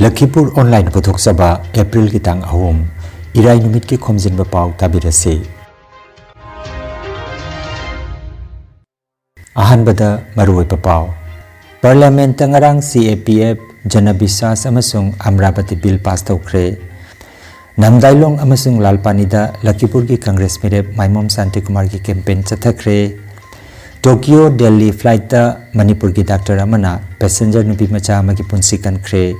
Lakhipur Online Puthok Saba April Kitang Ahum Irai Numit Ki Khomjinba Pao Tabirase Ahanbada Maroi Pao Parliament Ngarang CAPF Janabisas Amasung Amrapati Bill Pass Tokre Namdailong Amasung Lalpanida Lakhipur Ki Congress Merep Maimom Santi Kumar Ki campaign Chathakre Tokyo Delhi flight Manipur Ki Doctor Amana passenger Nubi Macha Maki Punsikan Kre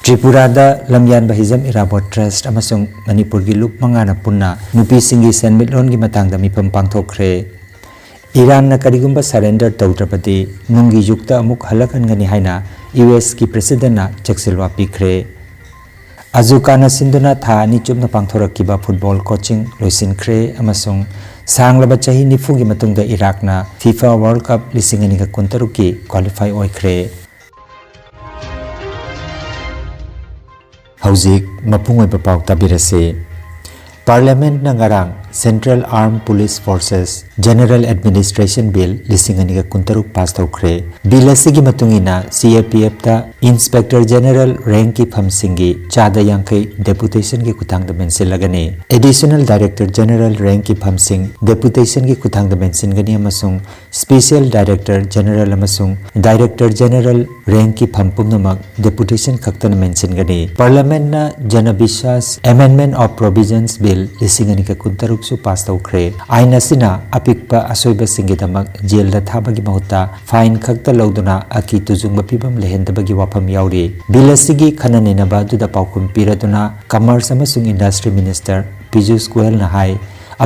Tripura da Lamyan Bahizam Irabot Trust Amasung Manipur Ki Lup Mangana Punna Nupi Singi Sen Mitlon Ki Matang da Mipam Pangthokre Iran na karigumba surrender tawdrapati nungi yukta amuk halakan ngani haina US ki president na cheksilwa pikre Azukana sinduna tha ani chupna pangthorakiba football coaching loisinkre amasung sanglaba chahi nifu gi matungda Iraq na FIFA World Cup lisingani ka kuntaru ki qualify oikre Hauzik mapungoi papau tabirase Parliament na ngarang Central Armed Police Forces General Administration Bill lisingani ka kuntaruk pass tawkre bill asigi matungina CAPF ta Inspector General rank ki phamsingi chada yangkai deputation ki kuthang da mention lagani Additional Director General rank ki phamsing deputation ki kuthang da mention gani amasung Special Director General amasung Director General rank ki phampumnamak deputation khaktan mention gani Parliament na Janabishas Amendment of Provisions Bill lisingani ka kuntaruk su pass tawkre aina sina apikpa asoiba singidamak jail da thabagi mahuta fine khakta loduna aki tujungba pibam lehendabagi wafam yauri bill asigi khananena ba duda paukum piraduna Commerce amasung Industry Minister Piyush Goyal na hai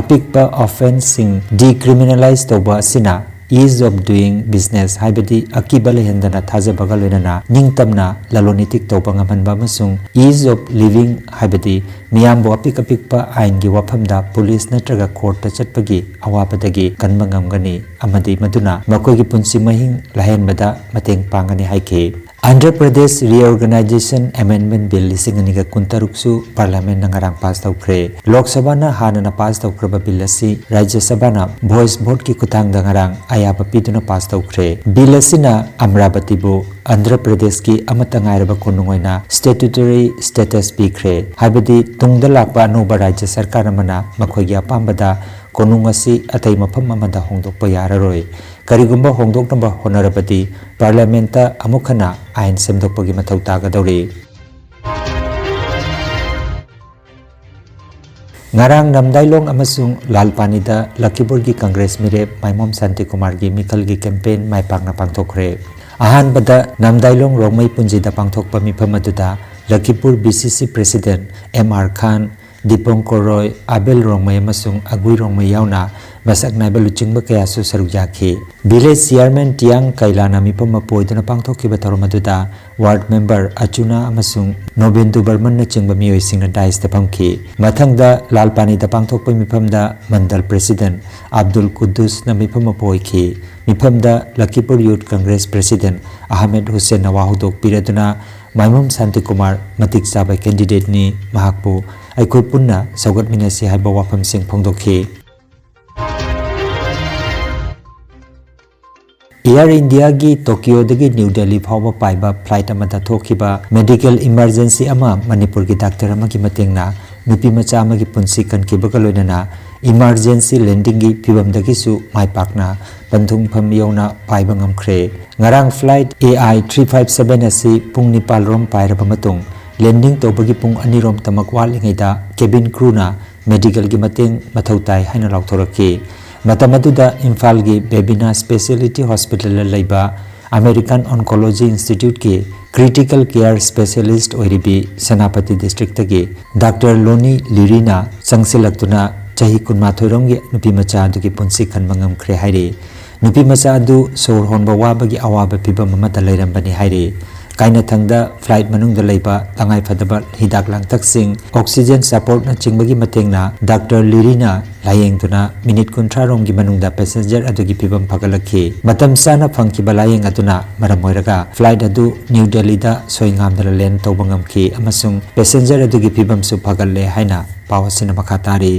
apikpa offense sing decriminalize tawba sina ease of doing business haibadi akiba lehendana thajabaga loinana ningtamna lalonitik tawba ngamanba amasung ease of living haibadi miyambo apikpa ain gi wafamda police natraga court ta chatpagi awabadagi kanba ngamgani amadi maduna makogi punsi mahing lahenbada mateng pangani haike Andhra Pradesh Reorganization Amendment Bill lisingani ka kuntaruksu Parliament na ngarang pass tawkre Lok Sabha na hana na pass tawkraba bill asi Rajya Sabha na voice vote ki kuthang da ngarang ayaba piduna pass tawkre bill asina Amravati bu Andhra Pradesh ki amata ngairaba konungoina statutory status pikre haibadi tungda lakpa anoba Rajya Sarkar amana makhoigi apambada konung asi atai mafam amada hongdokpa yararoi karigumba hongdoknaba honarabadi parliamenta amukhana ain semdokpagi mathau tagadori ngarang namdailong amasung lalpanida Lakhipur gi Congress Merep Maimom Santi Kumar gi Mikal gi campaign maipakna pangthokre ahan bada namdailong rongmai punjida pangthokpa mifam aduda Lakhipur BCC President MR Khan Dipankar Roy Abel Rongmai amasung Agui Rongmai yauna masak naiba luchingba kaya su saruk yakhi village chairman Tiang Kailana mipam mapoiduna pangthokiba tharomaduda ward member Achuna amasung Nobendu Barman na chingba miyoi singna dais ta phamki mathangda Lalpani da pangthokpa mipamda Mandal President Abdul Quddus na mipam mapoiki mipamda Lakhipur Youth Congress President Ahmed Hussein Nawahudok piraduna Maimom Santi Kumar matik chaba candidate ni mahakpu aikoi punna saugat minasi haiba wafam sing phongdokhi Air India gi Tokyo dagi New Delhi phawba paiba flight amada thokiba medical emergency ama Manipur gi doctor ama gi matengna nupi macha ama gi punsi kan ki bagaloinana emergency landing gi phibam dagi su maipakna panthung pham yona paiba ngamkhre ngarang flight AI 357 asi pung nipal rom pairaba matung landing tobagi pung anirom tamak walingaida cabin crew na medical gi mateng mathautai haina lauthoraki matamaduda Imphal gi Bebina Specialty Hospital laiba American Oncology Institute ki critical care specialist oiribi Senapati district gi Dr. Loni Lirina sangsilaktuna chahi kunmathoi gi nupi macha du gi punsi khanmangam khre hairi nupi macha du sor honba wabagi awaba pibam amata lairambani hairi kaina thangda flight manungda leiba tangai phadaba hidak langtak sing oxygen support na chingbagi matengna Dr. Lirina layengtuna minute kunthra romgi manungda passenger adugi pibam phagalakhi matam sana phangkiba layeng aduna maramoiraga flight adu New Delhi da soingamdala land tawbangamki amasung passenger adugi pibam su phagalle haina pawasina makhatari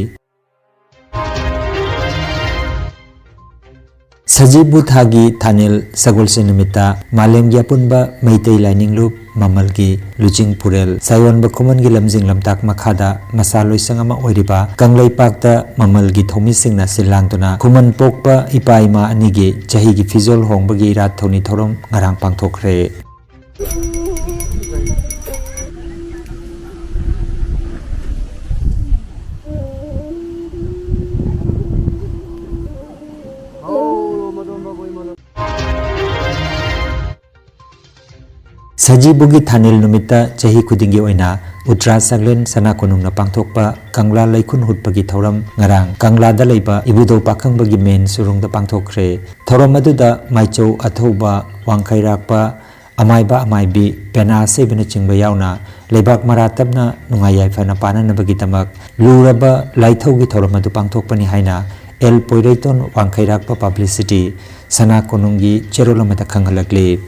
Sajibu Thagi Thanil Sagol Sinimita Malem Yapunba Maitei Lining Loop mamalgi lujing purel sayon ba khuman gi lamjing lamtak makhada masaloi sangama oiriba kanglai pakta mamalgi thomi singna silangtuna khuman pokpa ipaima anigi chahi gi fizol hongbagi rat thoni thorom ngarang pangthokre Sajibugi Thanil Numita Chahi Kudingi Oina Utra Saglen Sana Konung na Pangthokpa Kangla Laikun Hutpagi Thoram Ngarang Kangla da Leiba Ibudo Pakang Bagi Men Surung da Pangthokre Thoram aduda Maichou Athoba Wangkhairakpa Amaiba Amaibi Pena Sebina Chingba Yauna Leibak Maratabna Nungayai Fana Pana Nabagi Tamak Luraba Laithogi Thoram adu Pangthokpani Haina El Poireiton Wangkhairakpa Publicity Sana Konungi Cherolamata Kanghalakle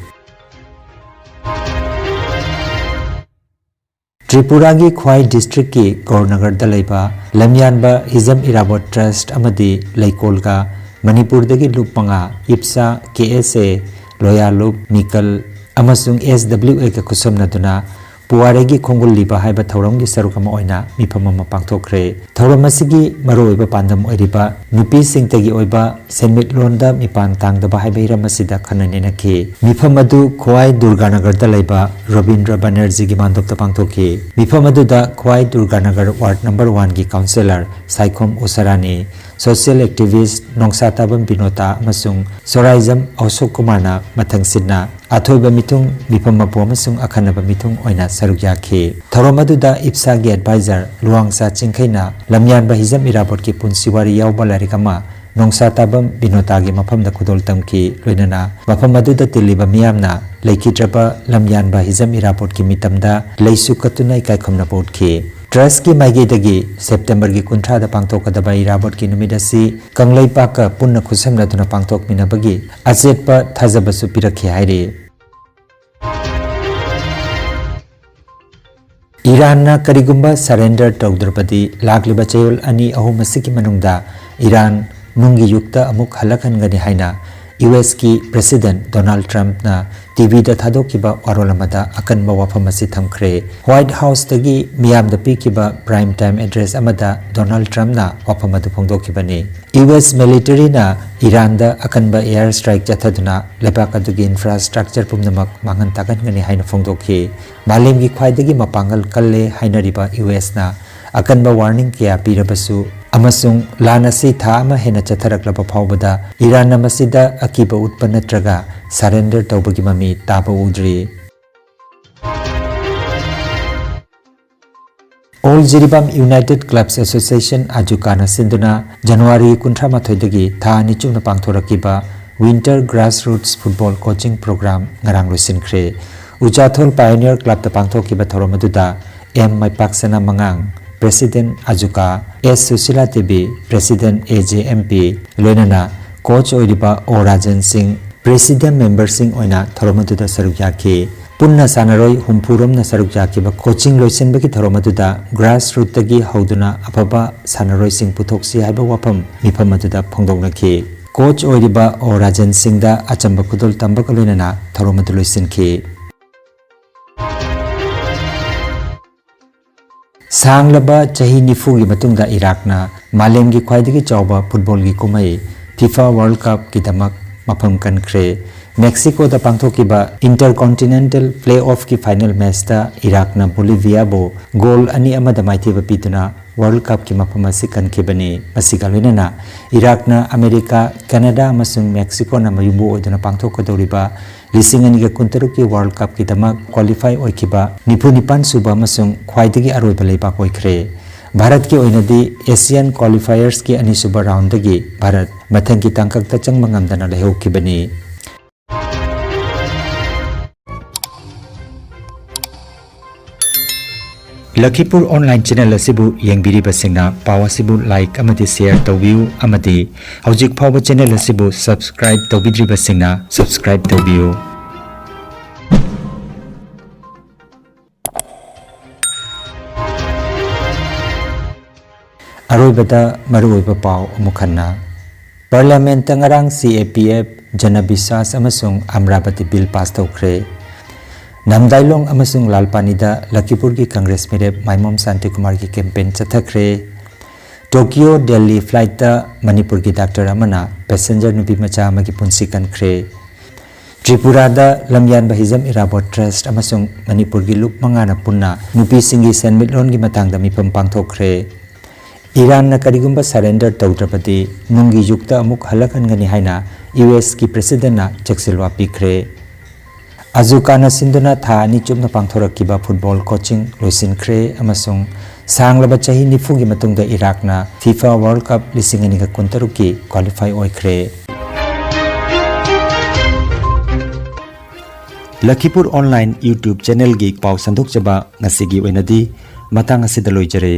Tripura ki Khwai district ki Gornagar Dalaiba Lamyanba Hizam Irabot Trust Amadi Laikolga Manipur dagi Lupanga Ipsa KSA Loya Lup Mikal Amasung SWA ka kusum naduna Puaregi Khongul Liba haiba Thauram gi sarukama oina miphamama pangthokre Thauram asigi maroiba pandam oiriba nupi singtagi oiba senmit londa mipan tangdaba haiba iramasida khananena ke miphamadu Khwai Durganagar da laiba Robindra Banerjee gi mandopta pangthoki miphamadu da Khwai Durganagar ward number 1 gi councillor Saikhom Usarani social activist Nongsatabam Binota amasung Soraizam Ausok Kumarna mathangsidna Athoiba mitung mipamapo amasung akhanaba mitung oina sarukya ke Thoromaduda Ipsa gi advisor Luangsa Chingkhaina Lamyanba Hizam Irabot ki punsiwari yawba larikama Nongsatabam Binota gi mafamda khudol tamki loinana mafamaduda tiliba miyamna Laikhitrapa Lamyanba Hizam Irabot ki mitamda Leisukatuna ikaikhomna bot ki Trust ki maigi dagi September ki kuntra da pangtok kadaba Irabot ki numidasi Kanglai Paka punna khusamna tuna pangtok minabagi Azetpa Thazabasu pirakhi hairi Iran na karigumba surrender tawdrapadi lakliba chayol ani ahum asiki manungda Iran nungi yukta amuk halakan gani haina US ki President Donald Trump na TV da thadokiba warolamada akanba wafam asi thamkhre White House tagi miyam da pikiba prime time address amada Donald Trump na wafam adu phongdokibani US military na Iran da akanba air strike chathaduna lebak adugi infrastructure pumnamak mangan tagan ngani haina phongdokhi malim gi khwaidagi mapangal kalle hainariba US na akanba warning kya pirabasu amasung lanasi tha ama hena chatharaklaba phawbada Iran na masida akiba utpanna traga surrender tawbagi mami taba udri All Jiribam United Clubs Association Ajukana Sinduna January 18 dagi tha ni chuna pangthorakiba Winter Grassroots Football Coaching Program ngarang losinkhre Uchathol Pioneer Club ta pangthokiba thoromaduda M Maipaksana Mangang President Ajuka S Susila Devi President AJMP Loinana Coach Oiriba O Rajan Singh President Member Singh Oina Thoromaduda Sarukyaki Punna Sanaroi Humpurum na Sarukyaki ba coaching loisenbaki Thoromaduda grassroots tagi hauduna apaba Sanaroi Singh Puthoksi haiba wapam mipamaduda phongdongnaki Coach Oiriba O Rajan Singh da achamba kudol tambaka loinana Thoromadu loisenki Sanglaba chahi nifugi matungda Iraqna malemgi khwaidagi chawba football gi kumai FIFA World Cup ki damak mafam kankhre Mexico da pangthokiba Intercontinental Playoff ki final match da Iraqna Bolivia bo goal ani amada maithiba pituna World Cup ki mafam asi kankhibani asigalwenana Iraqna America Canada amasung Mexico na mayumbu oduna pangthokadoriba Lisingani ga kuntaruki World Cup ki damak qualify oikiba Nipunipan suba amasung khwaidagi aroiba leibak oikhre Bharat ki oinadi Asian qualifiers ki ani suba round dagi Bharat mathang ki tangkak ta changma ngamdana lehokibani Lakhipur online channel asibu yengbiriba singna pawa sibu like amadi share tawbiu amadi hojik phawa channel asibu subscribe tawbidriba singna subscribe tawbiu Aroibada maruiba paw mukhanna Parliament ngarang CAPF Janabisas amasung Amravati bill pass tawkhre Namdailong amasung Lalpanida Lakhipur ki Congress Merep Maimom Santi Kumar ki campaign chathakre. Tokyo Delhi flight ta Manipur ki Dr. Amana passenger nupi macha amagi punsi kankre. Tripura da Lamyan Bahizam Irabot Trust amasung Manipur ki lup mangana punna nupi singi senmitlon ki matang da mipam pangthokre. Iran na karigumba surrender tawdrapati nungi yukta amuk halakan gani haina US ki president na cheksilwa pikre. Azukana sinduna tha ani chupna pangthorakiba football coaching loisinkre amasung sanglaba chahi nifugi matungda Iraq na FIFA World Cup lisingani ka kuntaruki qualify oikre. Lakhipur Online YouTube channel gi pau sandok chaba ngasigi oinadi matang asidaloi jare.